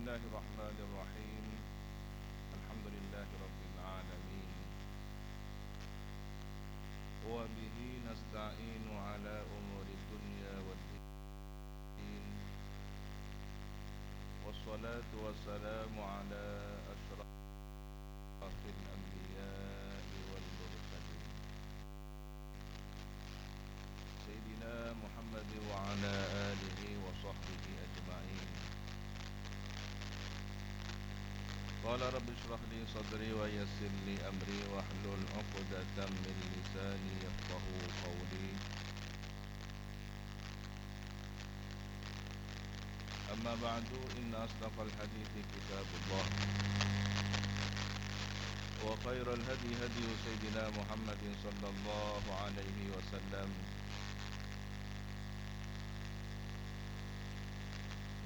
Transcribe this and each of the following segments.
الله الرحمن الرحيم. الحمد لله رب العالمين، وبه نستعين على أمور الدنيا والدين، والصلاة والسلام على أشرف الأنبياء والمرسلين سيدنا محمد وعلى آله وصحبه أجمعين. قال رب اشرح لي صدري ويسر لي أمري واحلل عقدة من لساني يفقهوا قولي. أما بعد، إن أصدق الحديث كتاب الله، وخير الهدي هدي سيدنا محمد صلى الله عليه وسلم،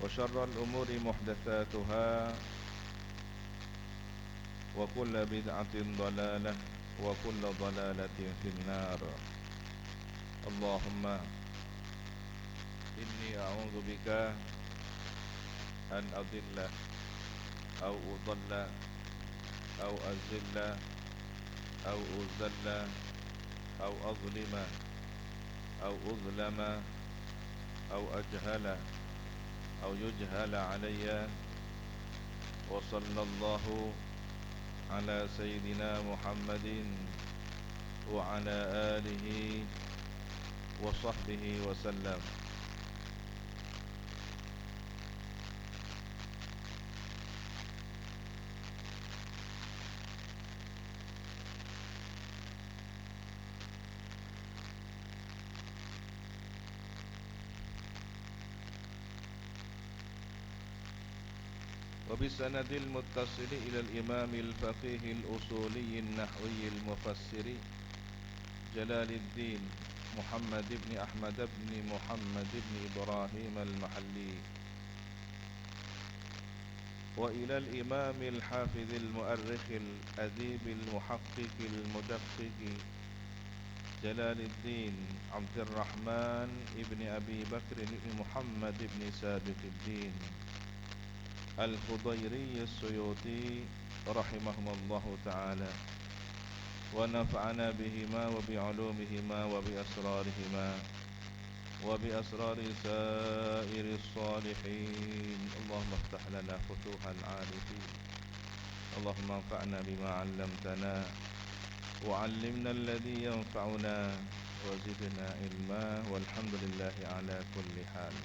وشر الأمور محدثاتها، وكل بدعة ضلالة، وكل ضلالة في النار. اللهم إني أعوذ بك أن أضل أو أضل أو أذل أو أذل أو أظلم أو أظلم أو أجهل أو يجهل علي. وصلى الله على سيدنا محمد وعلى آله وصحبه وسلم. وبالسند المتصل إلى الإمام الفقيه الأصولي النحوي المفسر جلال الدين محمد بن أحمد بن محمد بن إبراهيم المحلي، وإلى الإمام الحافظ المؤرخ الأديب المحقق المدقق جلال الدين عبد الرحمن بن أبي بكر بن محمد بن سابق الدين الخضيري السيوطي رحمهم الله تعالى، ونفعنا بهما وبعلومهما وبأسرارهما وبأسرار سائر الصالحين. اللهم افتح لنا فتوح العارفين، اللهم انفعنا بما علمتنا وعلمنا الذي ينفعنا وزدنا علما، والحمد لله على كل حال.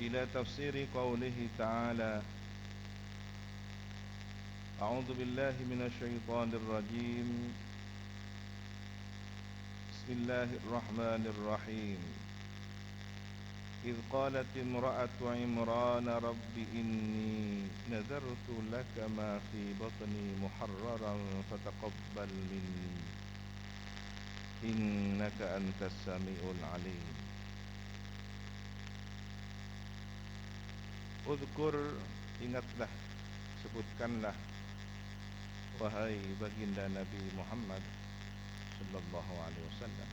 إلى تفسير قوله تعالى: أعوذ بالله من الشيطان الرجيم، بسم الله الرحمن الرحيم. إذ قالت امرأة عمران رب إني نذرت لك ما في بطني محررا فتقبل مني إنك أنت السميع العليم. Udhkur, ingatlah, sebutkanlah, wahai baginda Nabi Muhammad sallallahu alaihi wasallam.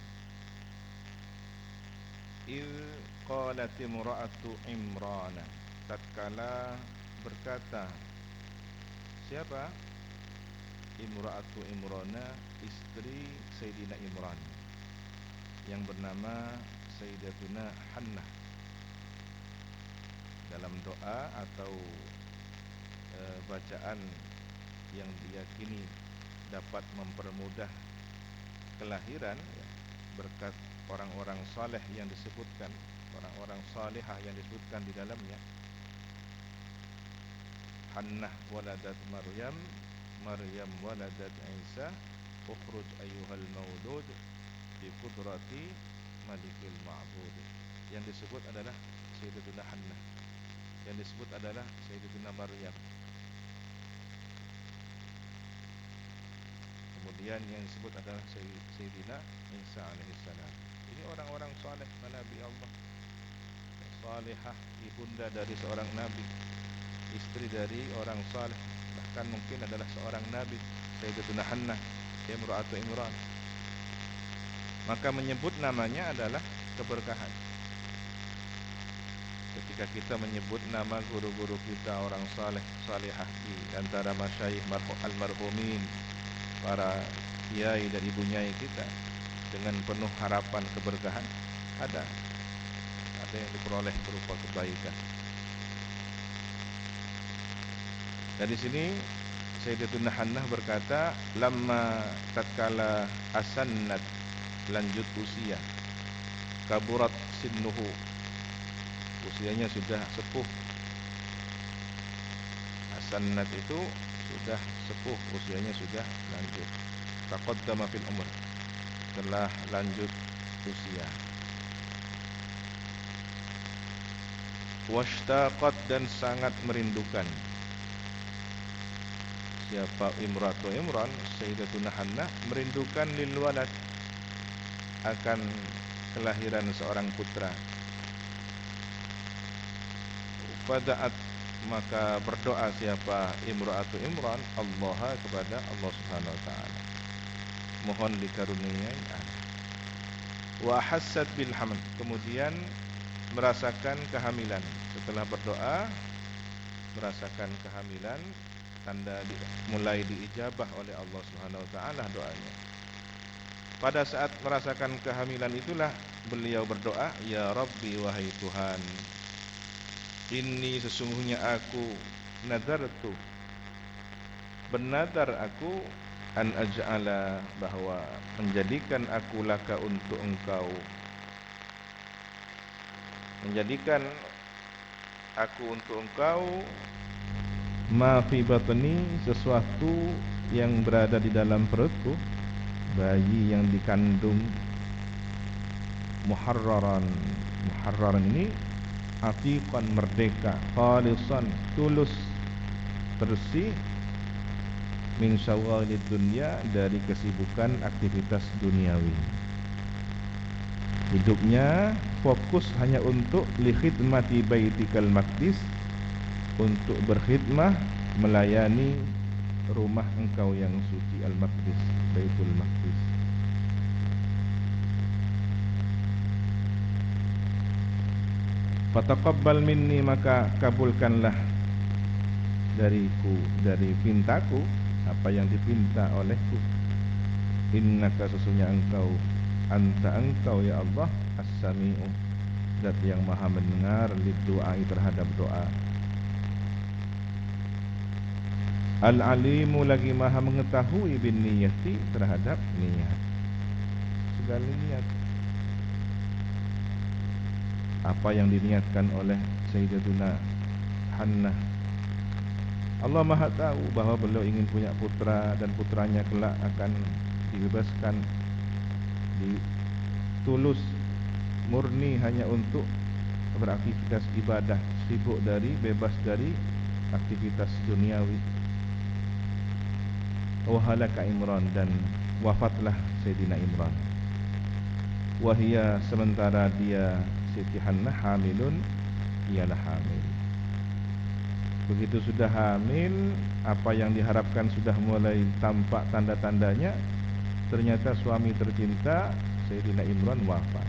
Il qalat imra'atu Imran, tatkala berkata siapa? Imra'atu Imrana, istri Sayyidina Imran yang bernama Sayyidatuna Hannah. Dalam doa atau bacaan yang diyakini dapat mempermudah kelahiran, ya, berkat orang-orang saleh yang disebutkan, orang-orang salihah yang disebutkan di dalamnya. Hannah waladat Maryam, Maryam waladat Isa, ukhruj ayyuhal maulud bi qudrati malikil ma'bud. Yang disebut adalah Sayyidatuna Hannah, yang disebut adalah Sayyidatuna Maryam. Kemudian yang disebut adalah Sayyidina Isa alaihissalam. Ini orang-orang saleh Nabi Allah, salihah, ibunda dari seorang nabi, istri dari orang saleh, bahkan mungkin adalah seorang nabi, Sayyidatuna Hannah, imra'atu Imran. Maka menyebut namanya adalah keberkahan. Ketika kita menyebut nama guru-guru kita, orang saleh, salihah, di antara masyayikh almarhumin, para kiai dan ibu nyai kita, dengan penuh harapan keberkahan, ada yang diperoleh berupa kebaikan. Dari sini Sayyidatuna Hannah berkata, lamma tatkala asannat, lanjut usia, kaburat sinnuhu, usianya sudah sepuh. Asannat itu sudah sepuh, usianya sudah lanjut. Taqaddama fil umur, telah lanjut usia. Washtaqat, dan sangat merindukan. Siapa Imratu Imran, Sayyidatuna Hannah merindukan lil walad, akan kelahiran seorang putra. Fada'at, maka berdoa siapa Imratu Imran, Allah, kepada Allah Subhanahu wa taala, mohon dikaruniai anak. Wa hassat bil hamd, kemudian merasakan kehamilan. Setelah berdoa merasakan kehamilan, tanda mulai diijabah oleh Allah Subhanahu wa taala doanya. Pada saat merasakan kehamilan itulah beliau berdoa, ya Rabbi, wahai Tuhan, inni, sesungguhnya aku, nadartu, bernadar aku, an aj'ala, bahwa menjadikan aku, laka, untuk engkau, menjadikan aku untuk engkau, ma fi batni, sesuatu yang berada di dalam perutku, bayi yang dikandung, muharraran ini atiqan, merdeka, khalisan, tulus, bersih, min syawalid dunya, dari kesibukan aktivitas duniawi. Hidupnya fokus hanya untuk li khidmati baitikal maqdis, untuk berkhidmah, melayani rumah engkau yang suci, al-Maqdis, Baitul Maqdis. Fataqabbal minni, maka kabulkanlah dariku, dari pintaku, apa yang dipinta olehku. Innaka, sesungguhnya engkau, anta, engkau ya Allah, as-sami'u, zat yang maha mendengar, lid-du'ai, terhadap doa. Al-alimu, lagi maha mengetahui, bin niyati, terhadap niat, segala niat. Apa yang diniatkan oleh Sayyidatuna Hannah, Allah maha tahu bahwa beliau ingin punya putra, dan putranya kelak akan dibebaskan, ditulus, murni hanya untuk beraktivitas ibadah, sibuk dari, bebas dari aktivitas duniawi. Wahalaka Imran, dan wafatlah Sayyidina Imran. Wahia, sementara dia, Siti Hannah, hamilun, ialah hamil. Begitu sudah hamil, apa yang diharapkan sudah mulai tampak tanda-tandanya, ternyata suami tercinta Sayyidina Imran wafat.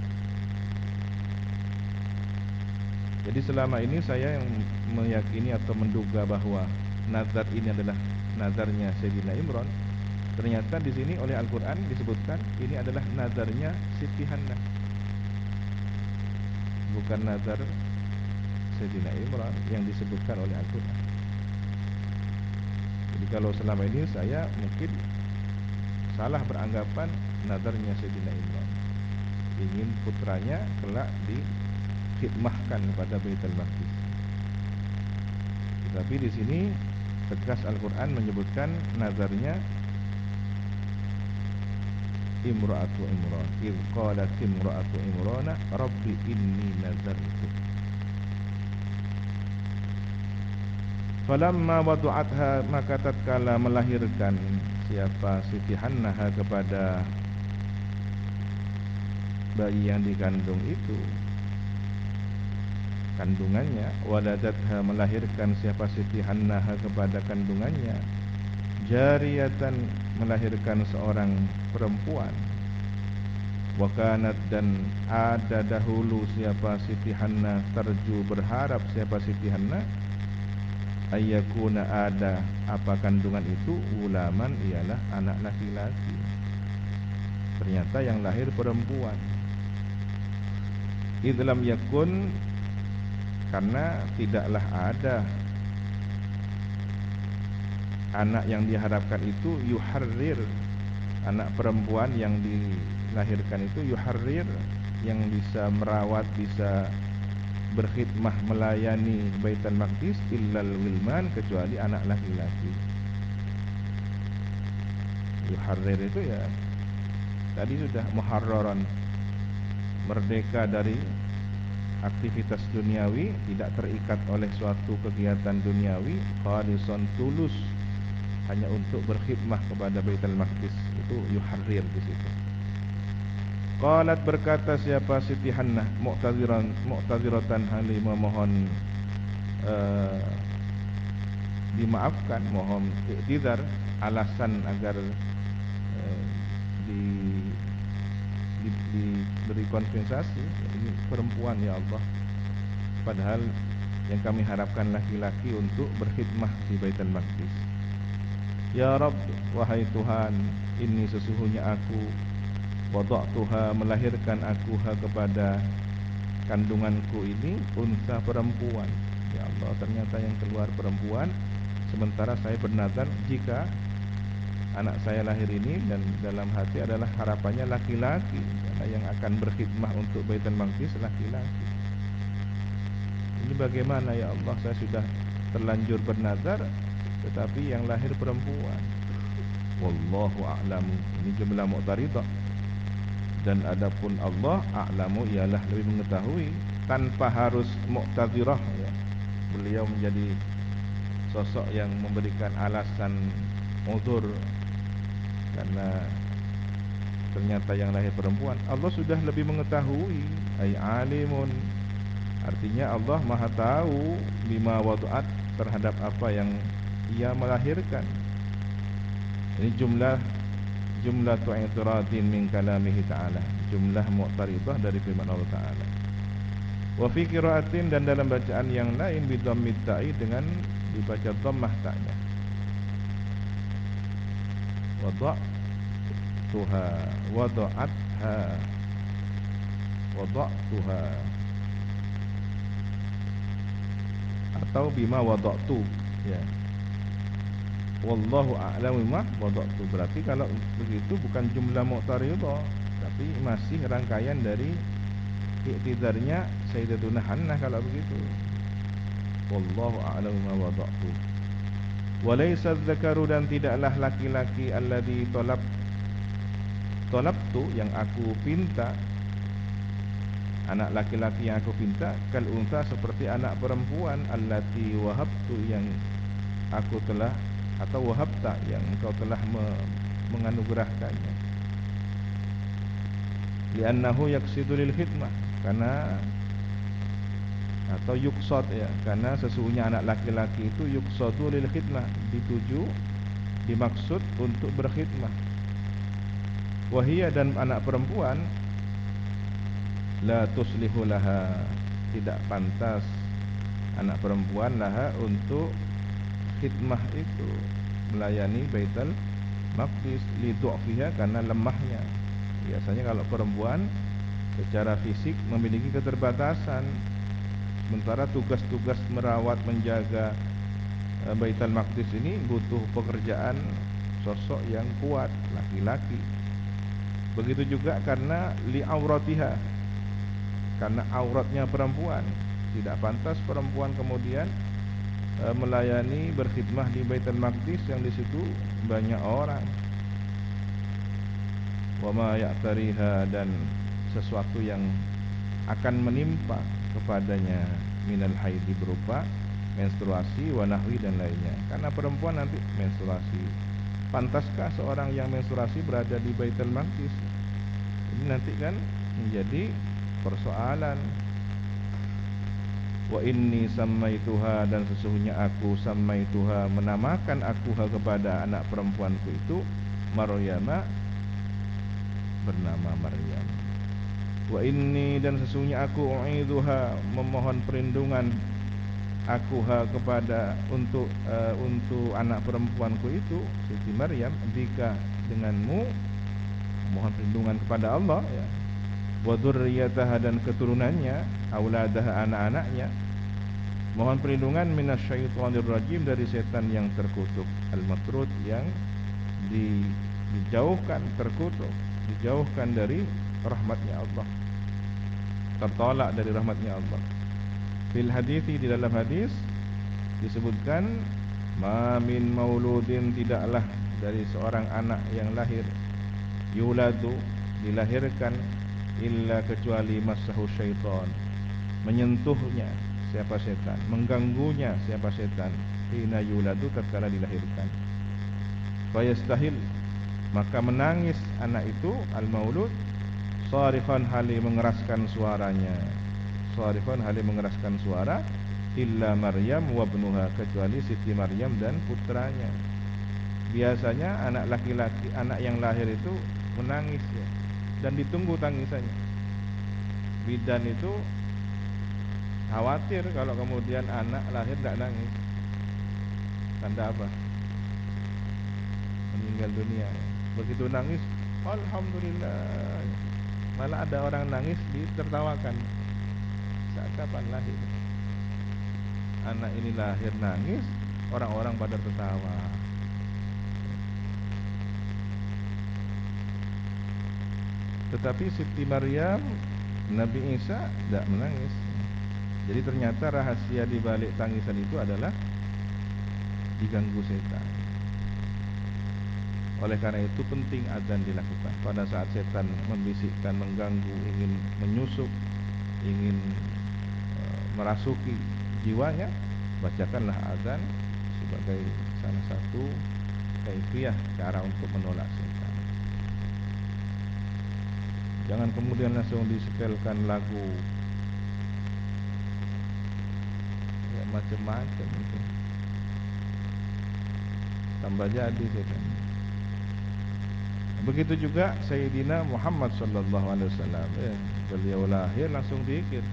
Jadi selama ini saya yang meyakini atau menduga bahwa nazar ini adalah nazarnya Sayyidina Imran. Ternyata di sini oleh Al-Quran disebutkan ini adalah nazarnya Siti Hannah, bukan nazar Sayyidina Imran yang disebutkan oleh Al-Quran. Jadi kalau selama ini saya mungkin salah beranggapan nazarnya Sayyidina Imran, ingin putranya kelak dikhidmahkan kepada Baitul Maqdis. Tetapi di sini tegas Al-Quran menyebutkan nazarnya Imra'atu Imran, idh qalat Imra'atu Imrana Rabbi inni nazartu. Falamma wadu'atha, maka tatkala melahirkan siapa Siti Hannah kepada bayi yang dikandung itu, kandungannya, waladatha melahirkan siapa Siti Hannah kepada kandungannya, jariyatan melahirkan seorang perempuan, wa kanat dan ada dahulu siapa Siti Hannah terju berharap siapa Siti Hannah ayyakuna ada apa kandungan itu ulaman ialah anak laki-laki, ternyata yang lahir perempuan. Idlam yakun karena tidaklah ada anak yang diharapkan itu yuharrir, anak perempuan yang dilahirkan itu yuharrir, yang bisa merawat, bisa berkhidmah melayani Baitul Maqdis, illal wilman, kecuali anak laki-laki. Yuharrir itu ya tadi sudah muharraran, merdeka dari aktivitas duniawi, tidak terikat oleh suatu kegiatan duniawi, khalisan tulus hanya untuk berkhidmah kepada Baitul Maqdis, itu yuharrir di situ. Qalat berkata siapa Siti Hannah mu'taziratan hali memohon dimaafkan, mohon i'tizar, alasan agar diberi kompensasi. Ini perempuan ya Allah, padahal yang kami harapkan laki-laki untuk berkhidmah di Baitul Maqdis. Ya Rabb, wahai Tuhan, ini sesungguhnya aku wada'tuha melahirkan aku kepada kandunganku ini unsa perempuan. Ya Allah, ternyata yang keluar perempuan, sementara saya bernazar jika anak saya lahir ini dan dalam hati adalah harapannya laki-laki, karena yang akan berkhidmah untuk Baitul Maqdis laki-laki. Ini bagaimana ya Allah, saya sudah terlanjur bernazar tetapi yang lahir perempuan. Wallahu a'lamu, ini jumlah mu'taridah. Dan adapun Allah a'lamu ialah lebih mengetahui, tanpa harus mu'tazirah ya. Beliau menjadi sosok yang memberikan alasan uzur karena ternyata yang lahir perempuan. Allah sudah lebih mengetahui, ay alimun, artinya Allah maha tahu bima wadu'at, terhadap apa yang ia melahirkan. Ini jumlah i'tiradin min kalamihi ta'ala, jumlah mu'taridah dari firman Allah Ta'ala. Wa fi qiraatin, dan dalam bacaan yang lain bi dhammit ta'i, dengan dibaca dhammah ta'nya. Wada'tuha, wada'atha, wada'tuha, atau bima wada'tu ya. Wallahu a'lamu bima wada'tu, berarti kalau begitu bukan jumlah mu'taridah, tapi masih rangkaian dari i'tidarnya Sayyidatuna Hannah kalau begitu. Wallahu a'lamu bima wada'tu. Walaysa dzakaru, dan tidaklah laki-laki alladzi talabtu yang aku pinta, anak laki-laki yang aku pinta, kal unsa seperti anak perempuan, allati wahabtu yang aku telah, atau wahabta yang engkau telah menganugerahkannya. Li'annahu yaqsidu lil khidmah, karena atau yuqsad ya, karena sesungguhnya anak laki-laki itu yuqsadu lil khidmah, dituju, dimaksud untuk berkhidmah. Wahia, dan anak perempuan, la tuslihu laha, tidak pantas anak perempuan laha untuk khidmah itu, melayani Baitul Maqdis, li du'fiha, karena lemahnya. Biasanya kalau perempuan secara fisik memiliki keterbatasan, sementara tugas-tugas merawat, menjaga Baitul Maqdis ini butuh pekerjaan sosok yang kuat, laki-laki. Begitu juga karena li auratiha, karena auratnya perempuan, tidak pantas perempuan kemudian melayani, berkhidmah di Baitul Maqdis yang di situ banyak orang. Wa ma ya'tariha, dan sesuatu yang akan menimpa kepadanya minal haidi, berupa menstruasi, wa nahwi, dan lainnya. Karena perempuan nanti menstruasi, pantaskah seorang yang menstruasi berada di Baitul Maqdis? Ini nanti kan menjadi persoalan. Wa inni sammaituha, dan sesungguhnya aku sammaituha menamakan akuha kepada anak perempuanku itu Maryama, bernama Maryam. Wa inni, dan sesungguhnya aku u'idzuha memohon perlindungan akuha kepada untuk anak perempuanku itu Siti Maryam, bika, denganmu, mohon perlindungan kepada Allah ya. Wa dzurriyyataha, dan keturunannya, auladaha, anak-anaknya, mohon perlindungan minasyaitonir rajim, dari setan yang terkutuk, al-matrud, yang dijauhkan, terkutuk, dijauhkan dari rahmatnya Allah, tertolak dari rahmatnya Allah. Fil hadithi, di dalam hadis disebutkan, ma min mauludin, tidaklah dari seorang anak yang lahir, yuladu, dilahirkan, illa, kecuali massahu syaitan, menyentuhnya siapa setan, mengganggunya siapa setan, hina yuladu, tatkala dilahirkan. Fayastahil, maka menangis anak itu, al-maulud, sharifan, hali mengeraskan suaranya, sharifan, hali mengeraskan suara, illa Maryam wa ibnuha, kecuali Siti Maryam dan putranya. Biasanya anak laki-laki, anak yang lahir itu menangis ya, dan ditunggu tangisannya. Bidan itu khawatir kalau kemudian anak lahir tidak nangis, tanda apa? Meninggal dunia. Begitu nangis, alhamdulillah, malah ada orang nangis ditertawakan. Saat kapan lahir? Anak ini lahir nangis, orang-orang pada tertawa. Tetapi Siti Maryam, Nabi Isa tidak menangis. Jadi ternyata rahasia di balik tangisan itu adalah diganggu setan. Oleh karena itu penting azan dilakukan pada saat setan membisikkan, mengganggu, ingin menyusup, ingin merasuki jiwanya. Bacakanlah azan sebagai salah satu kaifiyah, cara untuk menolak setan. Jangan kemudian langsung disetelkan lagu ya, macam-macam itu, tambah jadi setan. Begitu juga Sayyidina Muhammad sallallahu alaihi wasallam ya, beliau lahir langsung zikir,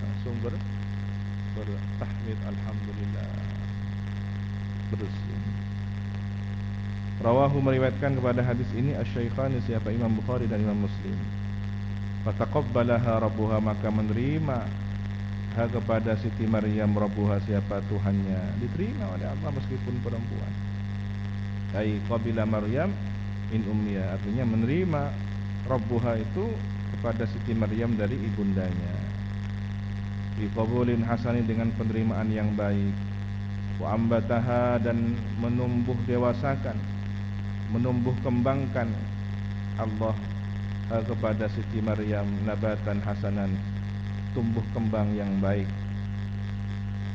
langsung bertahmid, alhamdulillah, berusia. Rawahu, meriwayatkan kepada hadis ini asy-syaikhani, siapa Imam Bukhari dan Imam Muslim. Fataqabbalaha rabbuha, maka menerima kepada Siti Maryam rabbuha, siapa Tuhannya, diterima oleh Allah meskipun perempuan. Ai qabila Maryam min ummiya, artinya menerima rabbuha itu kepada Siti Maryam dari ibundanya. Bi qabulin hasani, dengan penerimaan yang baik. Wa ambataha, dan menumbuh dewasakan, menumbuh kembangkan Allah kepada Siti Maryam nabatan hasanan, tumbuh kembang yang baik.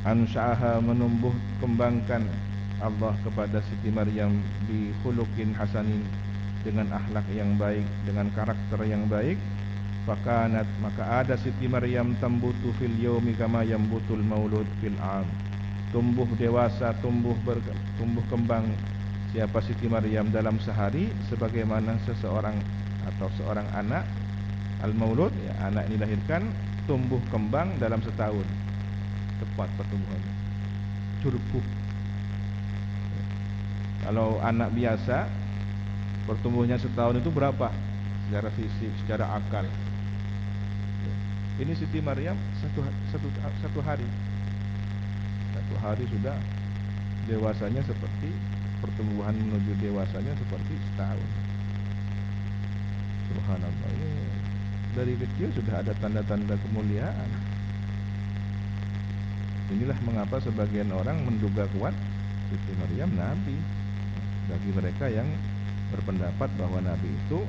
Ansha'aha, menumbuh kembangkan Allah kepada Siti Maryam bi khuluqin hasanin, dengan akhlak yang baik, dengan karakter yang baik. Fakanat, maka ada Siti Maryam tambutu fil yaumi kama yambutul maulud fil am, tumbuh dewasa, tumbuh kembang siapa Siti Maryam dalam sehari, sebagaimana seseorang atau seorang anak al-maulud ya, anak ini dilahirkan, tumbuh kembang dalam setahun, cepat pertumbuhannya, curbuh. Kalau anak biasa pertumbuhannya setahun itu berapa secara fisik, secara akal. Ini Siti Maryam satu hari sudah dewasanya, seperti pertumbuhan menuju dewasanya seperti setahun. Subhanallah, ini dari kecil sudah ada tanda-tanda kemuliaan. Inilah mengapa sebagian orang menduga kuat Siti Maryam Nabi. Bagi mereka yang berpendapat bahwa Nabi itu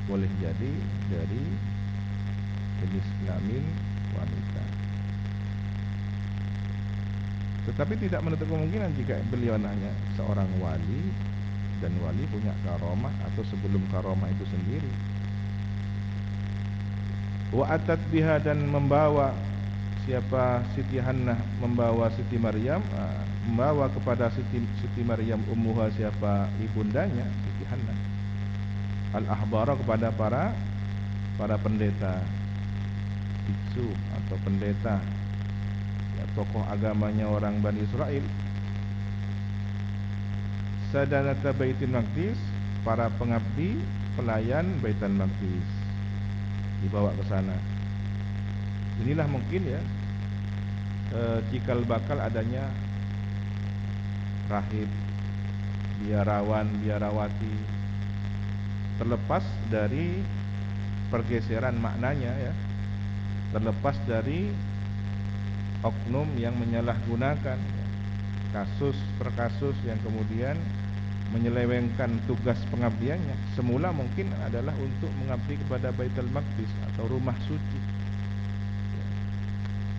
boleh jadi dari jenis kelamin wanita. Tetapi tidak menutup kemungkinan jika beliau hanya seorang wali, dan wali punya karomah atau sebelum karomah itu sendiri. Wa atat biha, dan membawa siapa Siti Hannah, membawa Siti Maryam, membawa kepada Siti Maryam ummuha, siapa ibundanya Siti Hannah, al-ahbara, kepada para pendeta biksu atau pendeta, ya, tokoh agamanya orang Bani Israel. Sadanata Baitul Maqdis, para pengabdi pelayan Baitul Maqdis, dibawa ke sana. Inilah mungkin ya cikal bakal adanya rahib, biarawan, biarawati, terlepas dari pergeseran maknanya ya, terlepas dari oknum yang menyalahgunakan kasus per kasus yang kemudian menyelewengkan tugas pengabdiannya. Semula mungkin adalah untuk mengabdi kepada Baitul Maqdis atau rumah suci,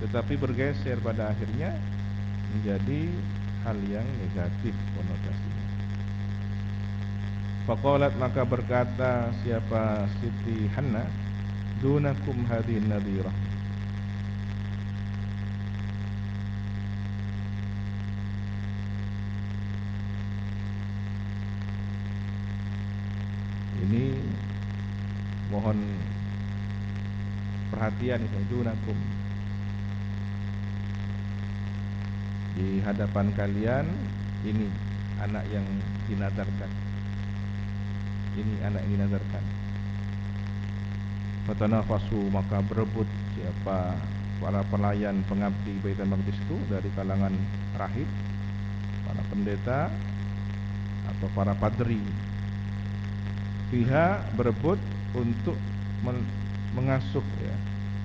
tetapi bergeser pada akhirnya menjadi hal yang negatif konotasinya. Faqalat, maka berkata siapa Siti Hannah, dunakum hadhin nadhirah, ini mohon perhatian itu, dunakum, di hadapan kalian ini anak yang dinadarkan, ini anak yang dinadarkan. Fatanafasu, maka berebut siapa para pelayan pengabdi Baitul Maqdis itu dari kalangan rahib, para pendeta atau para padri. Fiha, berebut untuk mengasuh ya,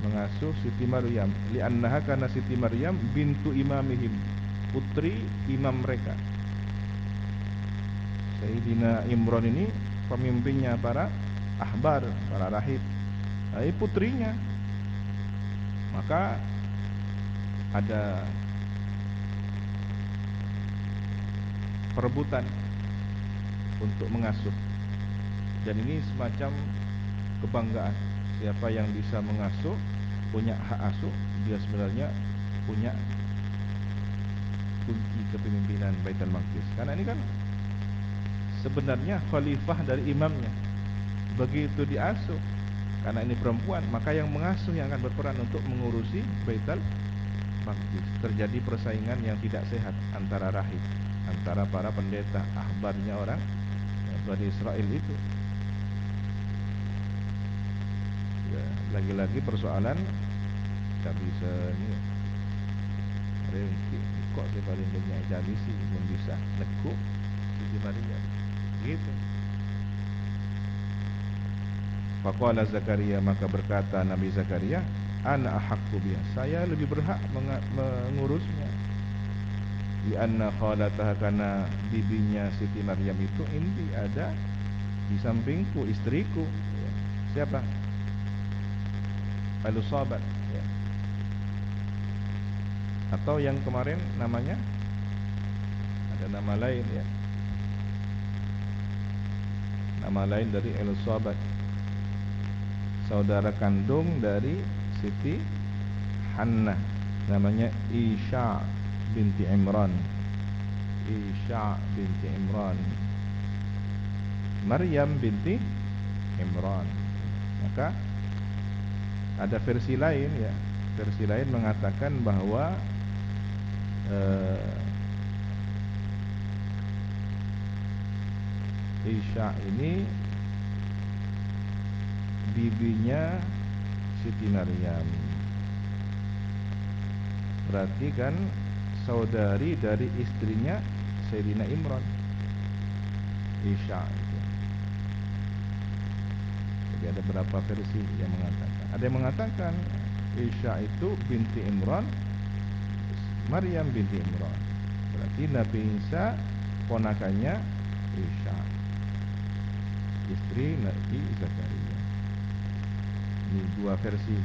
mengasuh Siti Maryam, li'annaha, karena Siti Maryam bintu imamihim, putri imam mereka. Sayyidina Imran ini pemimpinnya para ahbar, para rahib, putrinya. Maka ada perebutan untuk mengasuh, dan ini semacam kebanggaan. Siapa yang bisa mengasuh, punya hak asuh, dia sebenarnya punya kunci kepemimpinan Baitul Maqdis. Karena ini kan sebenarnya khalifah dari imamnya. Begitu diasuh, karena ini perempuan, maka yang mengasuh yang akan berperan untuk mengurusi Baitul Maqdis. Terjadi persaingan yang tidak sehat antara rahib, antara para pendeta, ahbarnya orang Bani Israel itu. Ya, lagi-lagi persoalan tak bisa ini. Kok saya paling banyak jadi sih belum bisa nekuk Siti Maria gitu. Faqala Zakaria, maka berkata Nabi Zakaria, ana ahaqqu biha, saya lebih berhak mengurusnya. Lianna khalataha, karena bibinya Siti Maryam itu inti, ada di sampingku, istriku ya. Siapa? Al-Usabat ya. Atau yang kemarin namanya ada nama lain ya, nama lain dari Al-Usabat, saudara kandung dari Siti Hannah, namanya Isha binti Imran. Isha binti Imran, Maryam binti Imran. Maka ada versi lain ya, versi lain mengatakan bahwa Isha ini bibinya Siti Maryam, berarti kan saudari dari istrinya Sayyidina Imran, Isha itu. Jadi ada beberapa versi yang mengatakan. Ada yang mengatakan Isha itu binti Imran, Maryam binti Imran, berarti Nabi Isa ponakannya Isha, istri Nabi Zakaria. Ini dua versi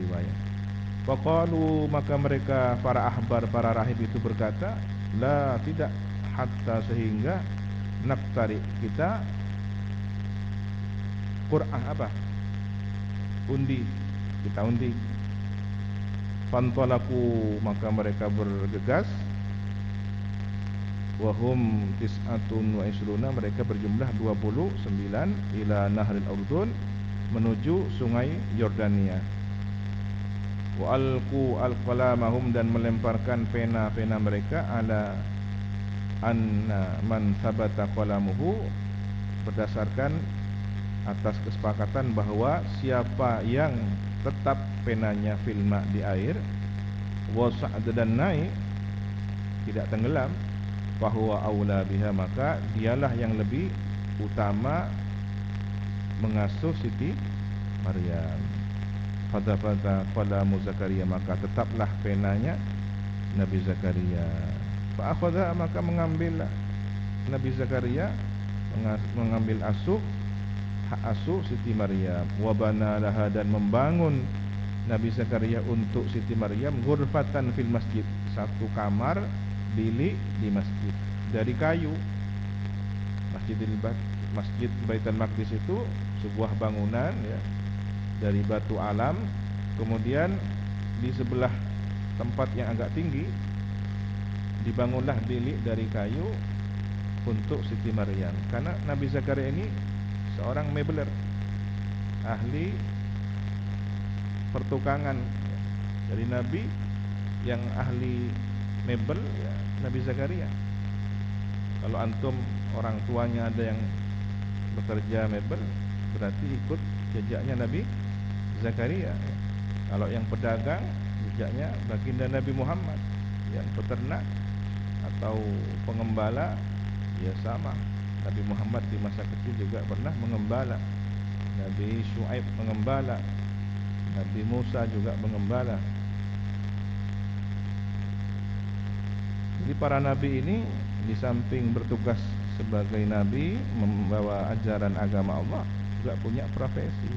riwayat. Faqalu, maka mereka para ahbar, para rahib itu berkata, la, tidak, hatta, sehingga, naktari, kita Qur'an apa? Undi kita undi. Fantalaku, maka mereka bergegas. Wahum tis'atun wa isruna, mereka berjumlah 29, ila Nahril Urdun, menuju sungai Yordania. Wa alqu alqalamahum, dan melemparkan pena-pena mereka, ala anna man thabata qalamuhu, berdasarkan atas kesepakatan bahwa siapa yang tetap penanya filma di air, wasa'ad, dan naik, tidak tenggelam, fahuwa aula biha, maka dialah yang lebih utama mengasuh Siti Maryam. Fadafata qalamu Zakaria, maka tetaplah penanya Nabi Zakaria. Fa'akhadha, maka mengambillah Nabi Zakaria, mengambil hak asuh Siti Maryam. Wabana laha, dan membangun Nabi Zakaria untuk Siti Maryam ghurfatan fil masjid, satu kamar bilik di masjid dari kayu. Masjid Baitul Maqdis itu sebuah bangunan ya, dari batu alam. Kemudian di sebelah tempat yang agak tinggi dibangunlah bilik dari kayu untuk Siti Maryam. Karena Nabi Zakaria ini seorang mebler, ahli pertukangan. Dari Nabi yang ahli mebel ya, Nabi Zakaria. Kalau antum orang tuanya ada yang bekerja mebel, berarti ikut jejaknya Nabi Zakaria. Kalau yang pedagang, jejaknya baginda Nabi Muhammad. Yang peternak atau pengembala, ya sama. Nabi Muhammad di masa kecil juga pernah mengembala. Nabi Syuaib mengembala, Nabi Musa juga mengembala. Jadi para nabi ini di samping bertugas sebagai nabi membawa ajaran agama Allah, juga punya profesi.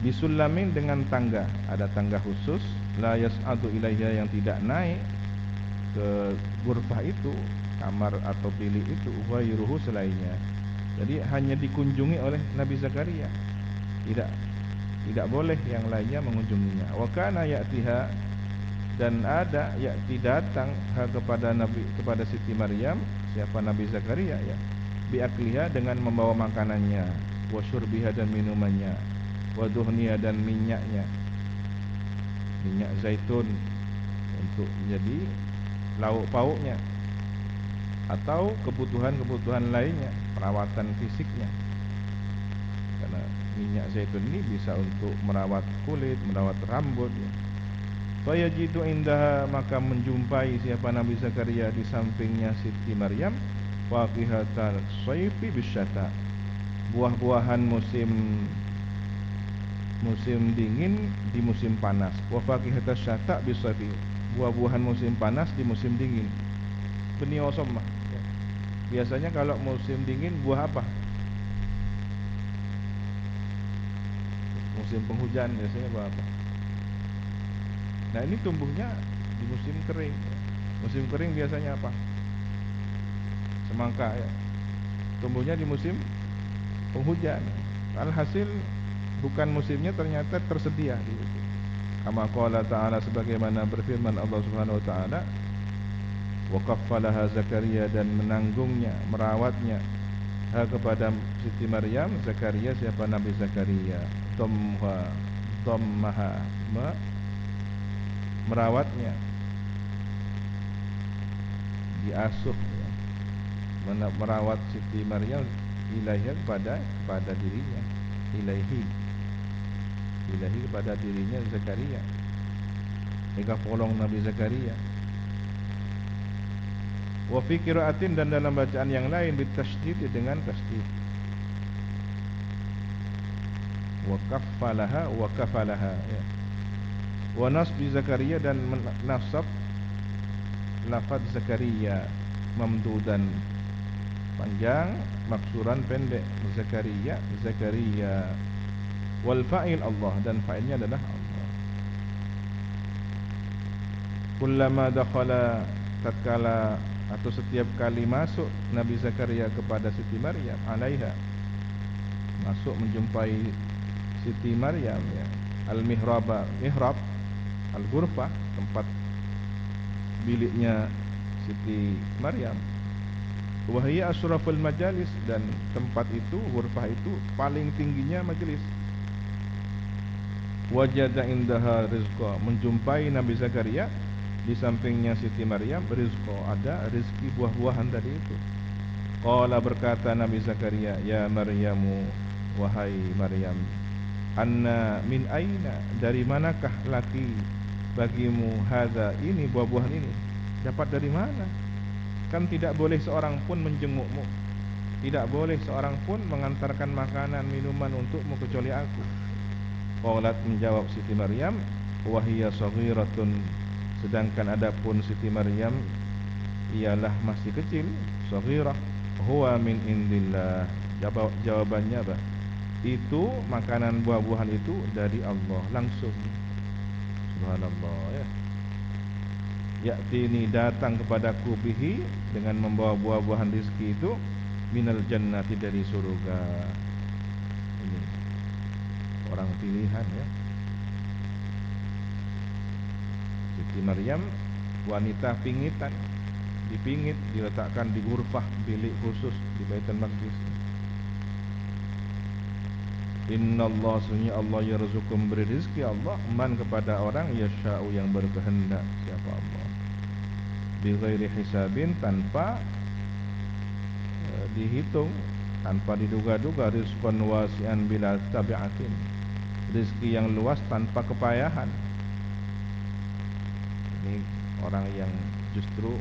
Bisulamin, dengan tangga, ada tangga khusus, la yas'adu ilaiha, yang tidak naik ke ghurfah itu, kamar atau bilik itu, ghairuhu, selainnya. Jadi hanya dikunjungi oleh Nabi Zakaria, tidak boleh yang lainnya mengunjunginya. Wa kana ya'tiha, dan ada ya'ti, datang kepada Siti Maryam, siapa Nabi Zakaria ya, biakliha, dengan membawa makanannya, wa syurbiha, dan minumannya, wa duhniha, dan minyak zaitun untuk menjadi lauk pauknya, atau kebutuhan lainnya, perawatan fisiknya. Karena minyak zaitun ini bisa untuk merawat kulit, merawat rambut ya. Fayajidu indaha, maka menjumpai siapa Nabi Zakaria di sampingnya Siti Maryam, faqihatal sayfi bisyata, buah-buahan musim dingin di musim panas. Wa faqihatas syata bisayfi, buah-buahan musim panas di musim dingin. Beni osomah. Biasanya kalau musim dingin buah apa? Musim penghujan biasanya buah apa? Nah ini tumbuhnya di musim kering. Musim kering biasanya apa? Semangka ya. Tumbuhnya di musim penghujan. Alhasil bukan musimnya ternyata tersedia di situ. Kama qala ta'ala, sebagaimana berfirman Allah Subhanahu wa taala, wa kaffalaha Zakaria, dan menanggungnya, merawatnya, kepada Siti Maryam, Zakaria, siapa Nabi Zakaria, dhammaha, merawatnya, diasuh ya. Merawat Siti Maryam ilaihi, kepada dirinya, ilaihi kepada dirinya Zakaria, mereka polong Nabi Zakaria. Wa fi qiraatin, dan dalam bacaan yang lain, bitasydid, dengan tasydid, wa kafalaha ya. Wa nasbi Zakaria, dan nasab lafaz Zakaria, mamdudan panjang, maksuran pendek, Zakaria. Wal fa'il Allah, dan fa'ilnya adalah Allah. Kullama dakhala, tatkala atau setiap kali masuk Nabi Zakaria kepada Siti Maryam, alaiha, masuk menjumpai Siti Maryam ya, mihrab, al-ghurfah, tempat biliknya Siti Maryam. Wahia asyraful majalis, dan tempat itu, ghurfah itu paling tingginya majelis. Wajada indaha rizqa, menjumpai Nabi Zakaria di sampingnya Siti Maryam, rizqa, ada rezeki buah-buahan tadi itu. Qala, berkata Nabi Zakaria, ya Maryamu, wahai Maryam, anna min aina, dari manakah laki bagimu hadza, ini buah-buahan ini, dapat dari mana? Kan tidak boleh seorang pun menjengukmu, tidak boleh seorang pun mengantarkan makanan minuman untukmu kecuali aku. Qalat, menjawab Siti Maryam, wahiyya saghiratun, sedangkan adapun Siti Maryam ialah masih kecil, saghirah, huwa min indillah. Jawabannya apa? Itu makanan buah-buahan itu dari Allah langsung. Subhanallah ya. Ya'tini, datang kepadaku, bihi, dengan membawa buah-buahan rezeki itu, minal jannati, dari surga. Ini orang pilihan ya. Siti Maryam wanita pingitan, dipingit, diletakkan di ghurfah, bilik khusus di Baitul Maqdis. Innallah, sunyi Allah, yarzuqu, memberi rezeki Allah, man, kepada orang, yasha'u, yang berkehendak. Siapa Allah? Bighairi hisabin, tanpa dihitung, tanpa diduga-duga. Rizqan wasi'an bila tabi'atin, rezeki yang luas tanpa kepayahan. Ini orang yang justru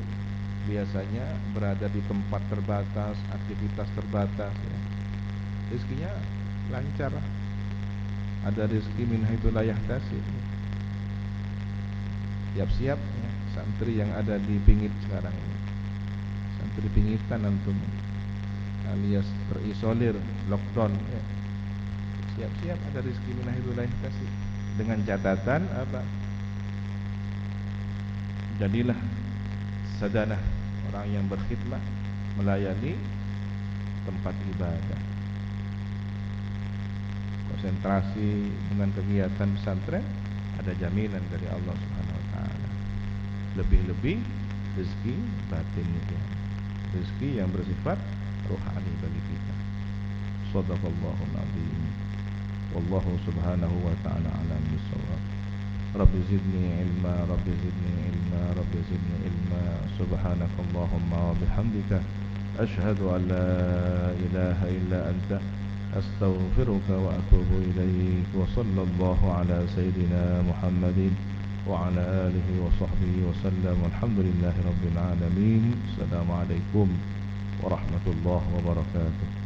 biasanya berada di tempat terbatas, aktivitas terbatas ya. Rezekinya lancar, ada rezeki min haitsu la yahtasib. Siap-siap ya, santri yang ada di pingit sekarang ini, santri pingitan antum, alias terisolir, lockdown ya. Siap-siap ada rezeki min haitsu la yahtasib, dengan catatan apa? Jadilah sadanah, orang yang berkhidmat, melayani tempat ibadah, konsentrasi dengan kegiatan pesantren, ada jaminan dari Allah Subhanahu wa taala. Lebih-lebih rezeki batin ya, rezeki yang bersifat rohani bagi kita. Shadaqallahul azim. Wallahu subhanahu wa ta'ala alam bisawab. Rabbi zidni ilma, Rabbi zidni ilma, Rabbi zidni ilma. Subhanakallahumma wa bihamdika, ashhadu an la ilaha illa anta, astaghfiruka wa atubu ilaik. Wa sallallahu ala sayyidina Muhammadin wa ala alihi wa sahbihi wa sallam. Alhamdulillahi rabbil alamin. Assalamualaikum warahmatullahi wabarakatuh.